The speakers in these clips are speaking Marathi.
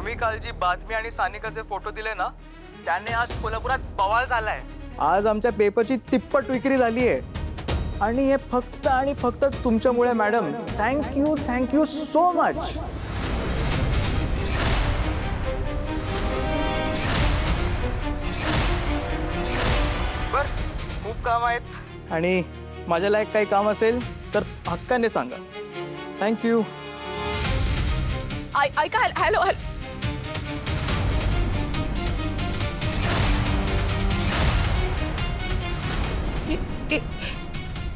तुम्ही काल जी बातमी आणि सानिकाचे फोटो दिले ना, त्याने आज कोल्हापुरात बवाल झालाय. आज आमच्या पेपरची तिप्पट विक्री झाली आहे आणि हे फक्त आणि फक्त तुमच्यामुळे मॅडम. Thank you so much. बर, खूप काम आहेत आणि माझ्या लायक काही काम असेल तर हक्काने सांगा. थँक्यू. ऐका, हॅलो.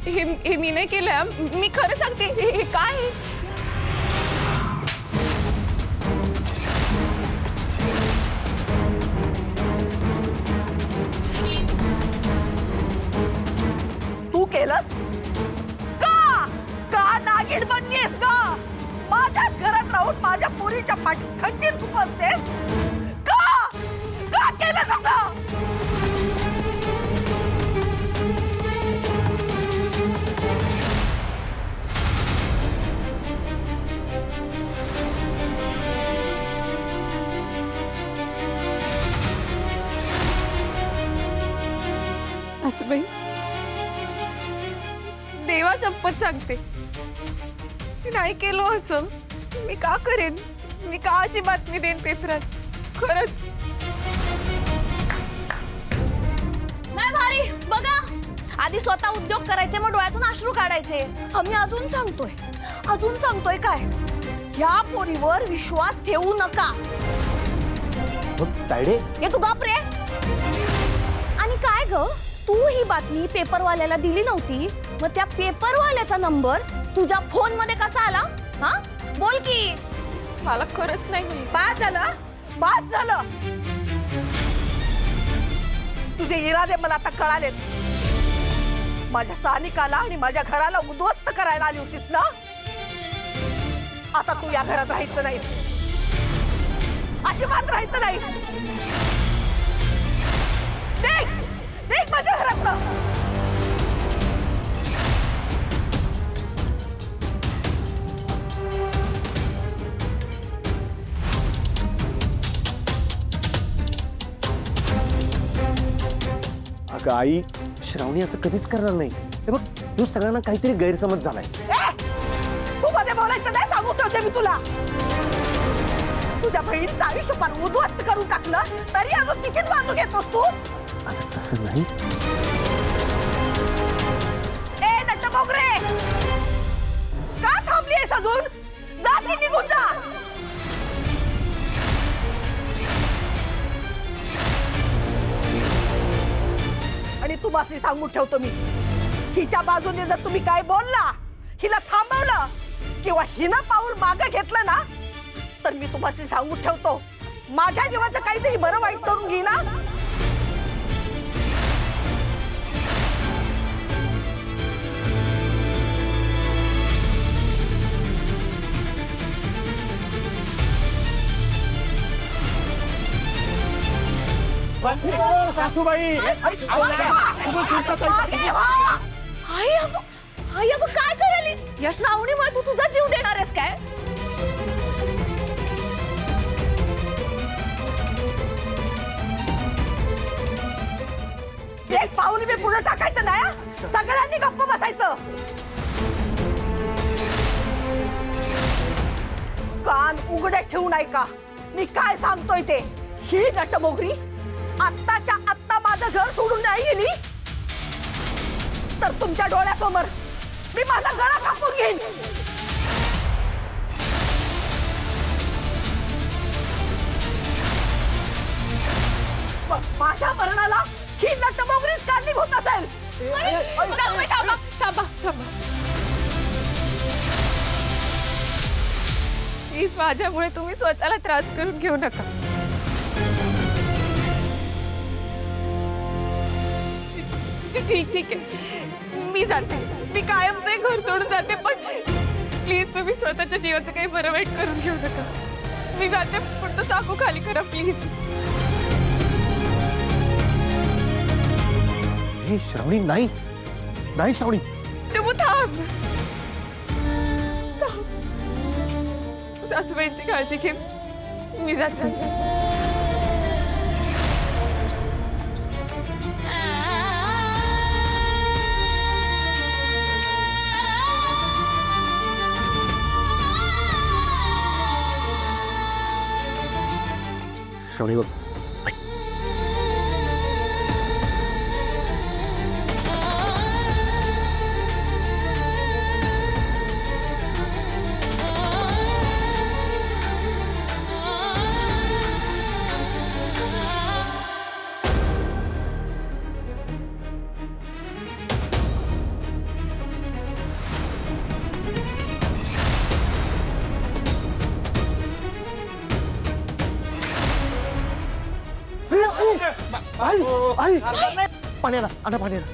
हे मी नाही केलं. मी खरं सांगते. हे काय आहे? तू केलंस का नागिन बनलीस का? माझ्याच घरात राहून माझ्या पोरीच्या पाठी खंजीर खुपसतेस का केलं तसं? सासूबाई, देवा शपथ सांगते, मी नाही केलो असं. मी का करेन? मी का अशी बातमी देईन पेपरात? खरंच नाही. भारी बघा, आधी स्वतः उद्योग करायचे, मग डोळ्यातून अश्रू काढायचे. आम्ही अजून सांगतोय काय, ह्या पोरीवर विश्वास ठेवू नका. तायडे, हे तू गप रे. आणि काय ग, तू ही बातमी पेपरवाल्याला दिली नव्हती, मग त्या पेपरवाल्याचा नंबर तुझ्या फोन मध्ये कसा आला? हा, बोल की. मला खरंच नाही माहित. बाद झालं. तुझे इरादे मला आता कळालेत. माझ्या सानिकाला आणि माझ्या घराला उद्ध्वस्त करायला आली होतीस ना. आता तू या घरात राहायचं नाही, अजिबात राहायचं नाही. निघ माझ्या घरातनं. अगं आई, श्रावणी असं कधीच करणार नाही. हे बघ, तू सगळ्यांना काहीतरी गैरसमज झालाय. तू मध्ये बोलायचं नाही, सांगू ठेवते मी तुला. तुझ्या बहिणीचं आयुष्य फार उद्ध्वस्त करून टाकलं, तरी अजून तिचीच बाजू घेतोस तू. अगं तसं नाही. ए नटमोगरे, का थांबलीयस अजून? जा की निघून जा. आणि तुम्हाला सांगून ठेवतो मी, हिच्या बाजूने जर तुम्ही काय बोलला, हिला थांबवलं किंवा हिनं पाऊल मागे घेतलं ना, तर मी तुम्हाला सांगून ठेवतो, माझ्या जीवाचं काहीतरी बरं वाईट करून घे ना. सासूबाई, आई अगं काय करायली? या श्रावणीमुळे तू तुझा जीव देणार आहेस काय? एक पाऊल मी पुढे टाकायचं नाही. सगळ्यांनी गप्प बसायचं. कान उघडे ठेवू नाही का? मी काय सांगतोय ते. ही नटमोगरी आत्ताच्या आत्ता माझं घर सोडून नाही गेली तर तुमच्या डोळ्यासमोर मी माझा गळा कापून घेईन. माझ्या मरणाला ही नटमोगरीच कारणीभूत असेल. थांबा. प्लीज, माझ्यामुळे तुम्ही स्वतःला त्रास करून घेऊ नका. ठीक आहे, मी जाते. मी कायमचे घर सोडून जाते, पण प्लीज तुम्ही स्वतःच्या जीवाचं काही बरं वाईट करून घेऊ नका. मी जाते, पण तो चाकू खाली करा प्लीज. श्रावणी, नाही नाही श्रावणी. चिमू थांब. सासूबाईंची काळजी घे. मी जाते. श्रावणी बघ आई पाण्याला आणा पाण्याला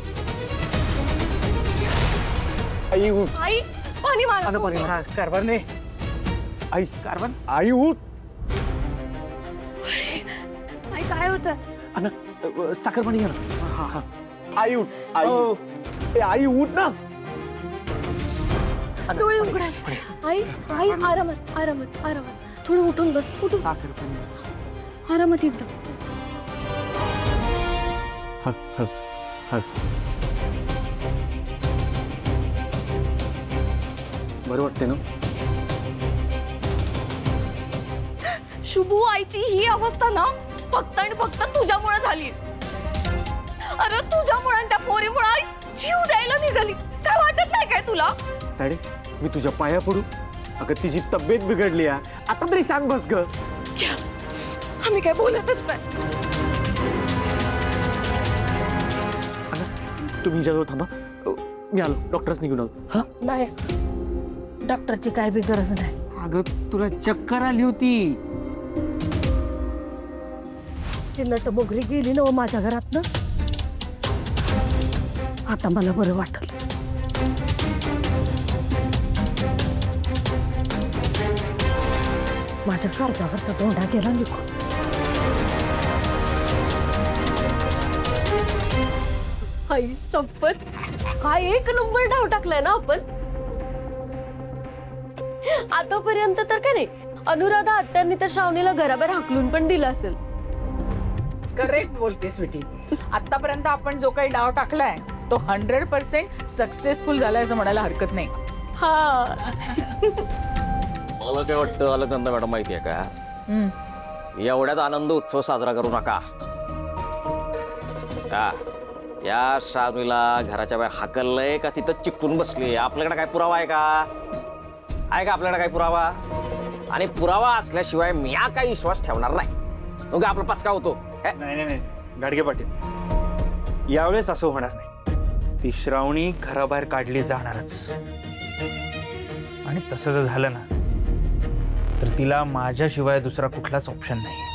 आई उठ आई पाणी मारा. आणा पाण्याला कारभार नाही आई कारभार आई उठ आई काय होतं? आणा साखर पाणी घ्या ना आई उठ आई आई उठ ना डोळे उघडाले. आई आई आरामात आरामात आरामात थोडं उठून बस. उठून आरामात एकदम. बरं वाटते ना शुभू आईची ही अवस्था ना फक्त आणि फक्त तुझ्यामुळे झाली. अरे तुझ्यामुळे त्या पोरीमुळे आई जीव द्यायला निघाली. काय वाटत नाही काय तुला? ताडे मी तुझ्या पाया पडू अगं तिची तब्येत बिघडली आहे आता तरी सांग बस ग आम्ही काय बोलतच नाही. तुम्ही हिच्याजवळ थांबा मी आलो डॉक्टरच निघून आलो हा नाही डॉक्टरची काय बी गरज नाही. अगं तुला चक्कर आली होती. ती नटमोगरी गेली ना माझ्या घरातनं. आता मला बरं वाटलं. माझ्या काळजावरचा दोंडा गेला निघून. आई शपथ काय एक नंबर डाव टाकलाय ना आपण. आतापर्यंत तर काय नाही अनुराधा आत्यांनी तर श्रावणीला घराबाहेर हाकलून पण दिलं असेल. करेक्ट बोलते स्वीटी. आतापर्यंत आपण जो काही डाव टाकलाय तो 100% सक्सेसफुल झालाय असं म्हणायला हरकत नाही. हा मला काय वाटतं अलकनंदा मॅडम माहितीये का एवढ्यात आनंद उत्सव साजरा करू नका का या श्रावणीला घराच्या बाहेर हाकललंय का तिथं चिकटून बसली. आपल्याकडे काय पुरावा आहे का आपल्याकडे काय पुरावा. आणि पुरावा असल्याशिवाय मी या काही विश्वास ठेवणार नाही. मग आपला पचका होतो. नाही नाही गाडगे पाटील यावेळेस असं होणार नाही. ती श्रावणी घराबाहेर काढली जाणारच. आणि तसं जर झालं ना तर तिला माझ्याशिवाय दुसरा कुठलाच ऑप्शन नाही.